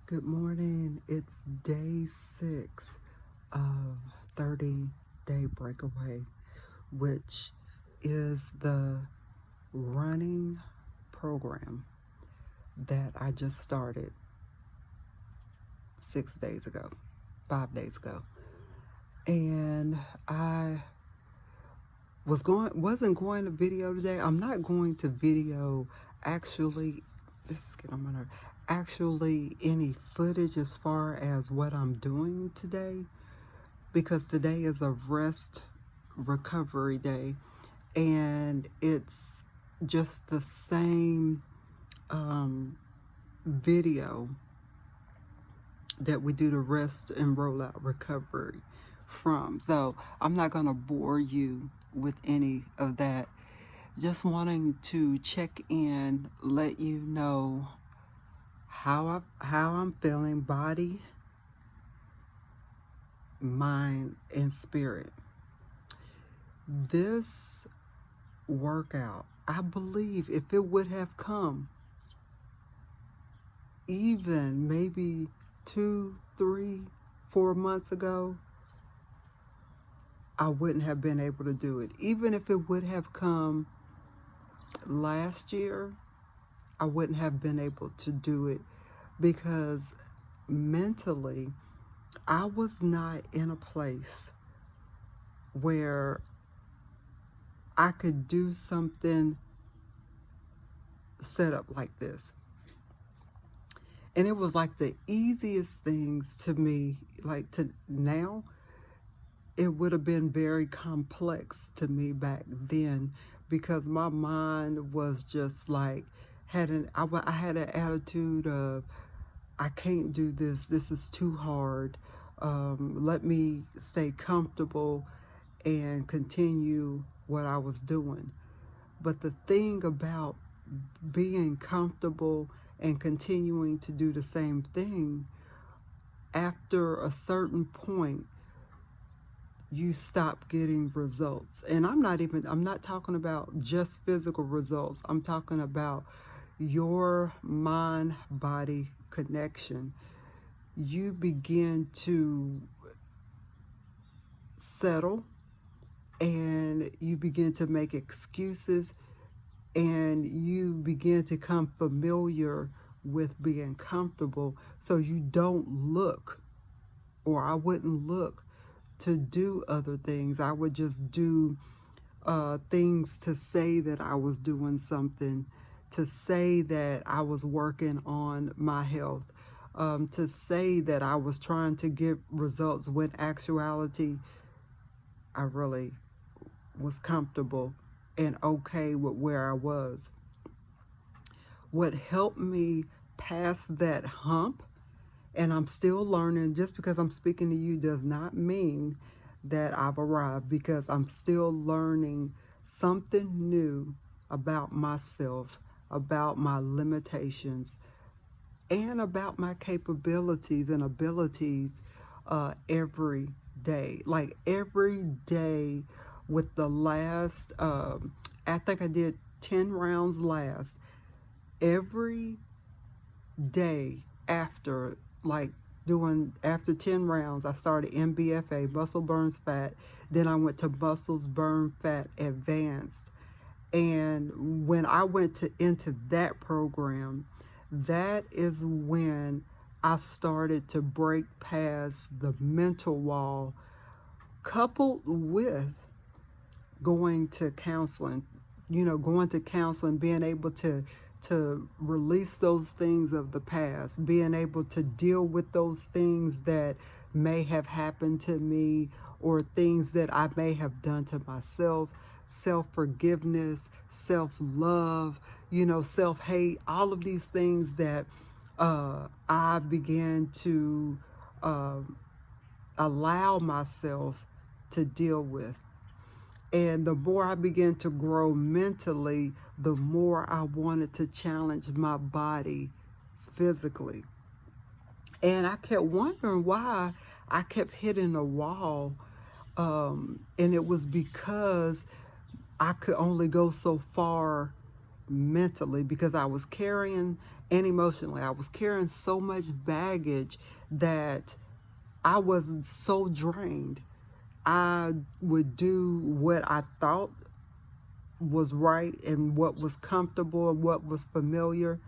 Good morning. It's day 6 of 30-day breakaway, which is the running program that I just started 6 days ago, 5 days ago. And I wasn't going to video today. I'm not going to video actually. This is getting on my nerve. Actually, any footage as far as what I'm doing today, because today is a rest recovery day, and it's just the same video that we do the rest and rollout recovery from. So I'm not going to bore you with any of that. Just wanting to check in, let you know how I'm feeling, body, mind, and spirit. This workout, I believe if it would have come even maybe 2, 3, 4 months ago, I wouldn't have been able to do it. Even if it would have come last year, I wouldn't have been able to do it because mentally I was not in a place where I could do something set up like this. And it was like the easiest things to me, like to now, it would have been very complex to me back then because my mind was just like, I had an attitude of, I can't do this. This is too hard. Let me stay comfortable and continue what I was doing. But the thing about being comfortable and continuing to do the same thing, after a certain point, you stop getting results. And I'm not talking about just physical results. I'm talking about your mind-body connection. You begin to settle and you begin to make excuses and you begin to come familiar with being comfortable, so you don't look, or I wouldn't look to do other things. I would just do things to say that I was doing something, to say that I was working on my health, to say that I was trying to get results, when actuality I really was comfortable and okay with where I was. What helped me pass that hump, and I'm still learning, just because I'm speaking to you does not mean that I've arrived, because I'm still learning something new about myself, about my limitations, and about my capabilities and abilities every day. Like every day, with the last, I think I did 10 rounds last. Every day after, after 10 rounds, I started MBFA, muscle burns fat. Then I went to muscles burn fat advanced. And when I went into that program, that is when I started to break past the mental wall, coupled with going to counseling, being able to release those things of the past, being able to deal with those things that may have happened to me, or things that I may have done to myself, self-forgiveness, self-love, self-hate, all of these things that I began to allow myself to deal with. And the more I began to grow mentally, the more I wanted to challenge my body physically. And I kept wondering why I kept hitting a wall. And it was because I could only go so far mentally, because I was carrying, and emotionally, I was carrying so much baggage that I was so drained. I would do what I thought was right and what was comfortable and what was familiar.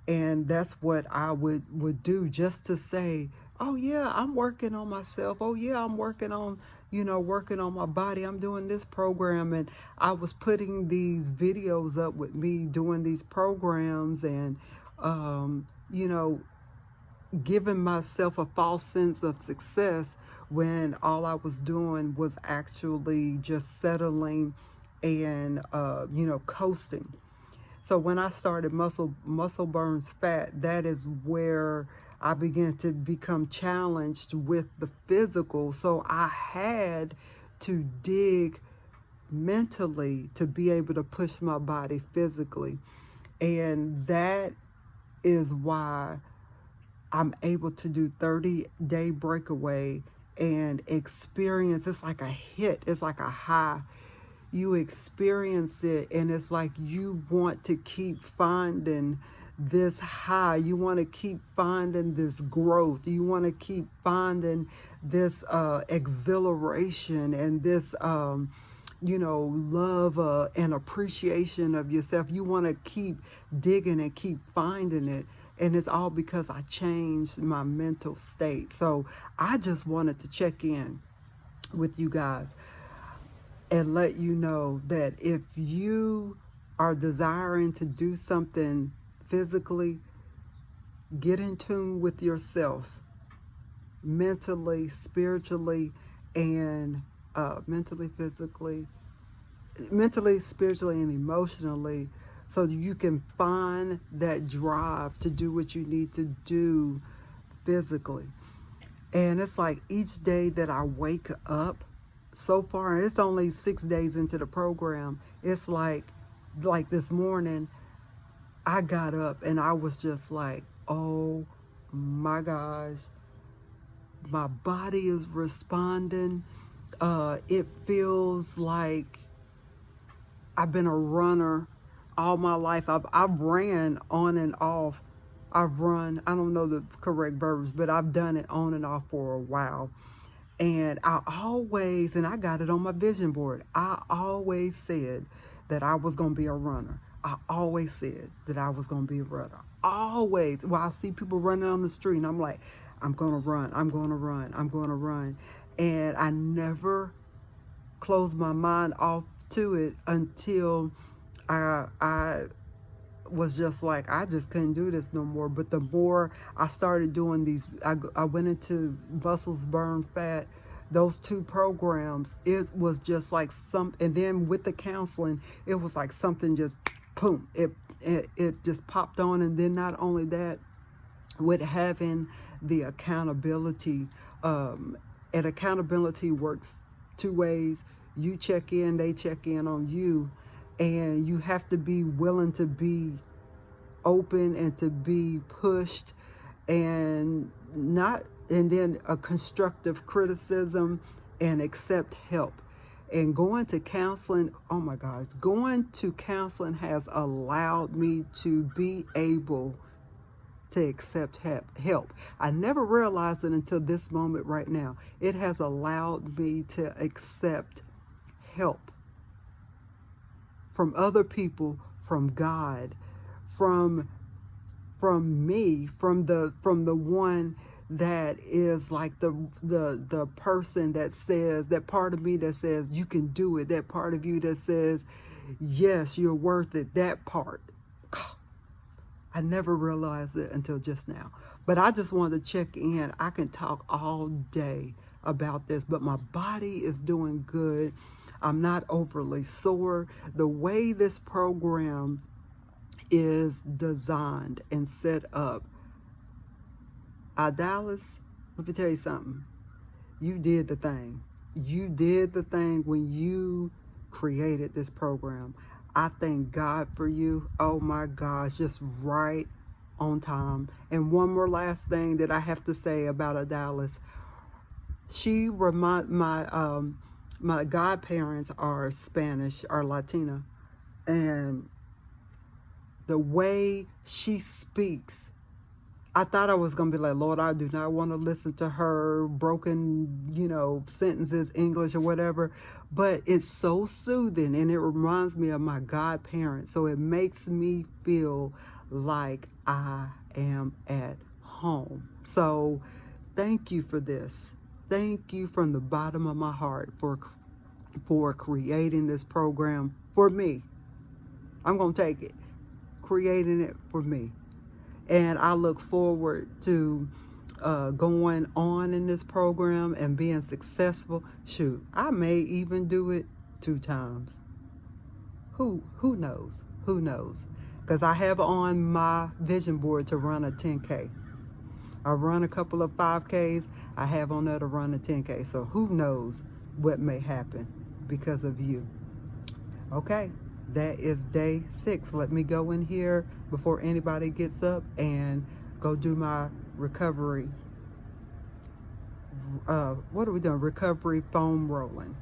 And that's what I would do, just to say, oh yeah, I'm working on myself. Oh yeah, I'm working on, working on my body. I'm doing this program. And I was putting these videos up with me doing these programs, and, you know, giving myself a false sense of success, when all I was doing was actually just settling and, coasting. So when I started Muscle Burns Fat, that is where I began to become challenged with the physical. So I had to dig mentally to be able to push my body physically. And that is why I'm able to do 30-day breakaway and experience. It's like a hit. It's like a high. You experience it, and it's like you want to keep finding this high. You want to keep finding this growth. You want to keep finding this exhilaration and this, love and appreciation of yourself. You want to keep digging and keep finding it. And it's all because I changed my mental state. So I just wanted to check in with you guys and let you know that if you are desiring to do something physically, get in tune with yourself mentally, spiritually, and mentally, spiritually, and emotionally, so that you can find that drive to do what you need to do physically. And it's like each day that I wake up, so far, and it's only 6 days into the program, it's like this morning, I got up and I was just like, oh my gosh, my body is responding. It feels like I've been a runner all my life. I've ran on and off. I've run, I don't know the correct verbs, but I've done it on and off for a while. And and I got it on my vision board, I always said that I was going to be a runner. I always said that I was going to be a runner. Always. Well, I see people running on the street, and I'm like, I'm going to run. I'm going to run. I'm going to run. And I never closed my mind off to it until I was just like, I just couldn't do this no more. But the more I started doing these, I went into Muscles Burn Fat, those 2 programs, it was just like and then with the counseling, it was like something just, boom, it just popped on. And then not only that, with having the accountability, and accountability works 2 ways. You check in, they check in on you. And you have to be willing to be open and to be pushed, and then a constructive criticism, and accept help. And going to counseling, oh my gosh, going to counseling has allowed me to be able to accept help. I never realized it until this moment right now. It has allowed me to accept help from other people, from God, from me, from the one that is like the person that says, that part of me that says you can do it, that part of you that says yes, you're worth it, that part. I never realized it until just now. But I just wanted to check in. I can talk all day about this, but my body is doing good. I'm not overly sore. The way this program is designed and set up, Idalis, let me tell you something. You did the thing. You did the thing when you created this program. I thank God for you. Oh my gosh, just right on time. And one more last thing that I have to say about Idalis. My godparents are Spanish, are Latina, and the way she speaks, I thought I was going to be like, Lord, I do not want to listen to her broken, sentences, English or whatever. But it's so soothing, and it reminds me of my godparents. So it makes me feel like I am at home. So thank you for this. Thank you from the bottom of my heart for creating this program for me. I'm going to take it. Creating it for me. And I look forward to going on in this program and being successful. Shoot, I may even do it 2 times. Who knows? Who knows? Because I have on my vision board to run a 10K. I run a couple of 5Ks. I have on there to run a 10K. So who knows what may happen because of you. Okay. That is day 6. Let me go in here before anybody gets up and go do my recovery. What are we doing? Recovery foam rolling.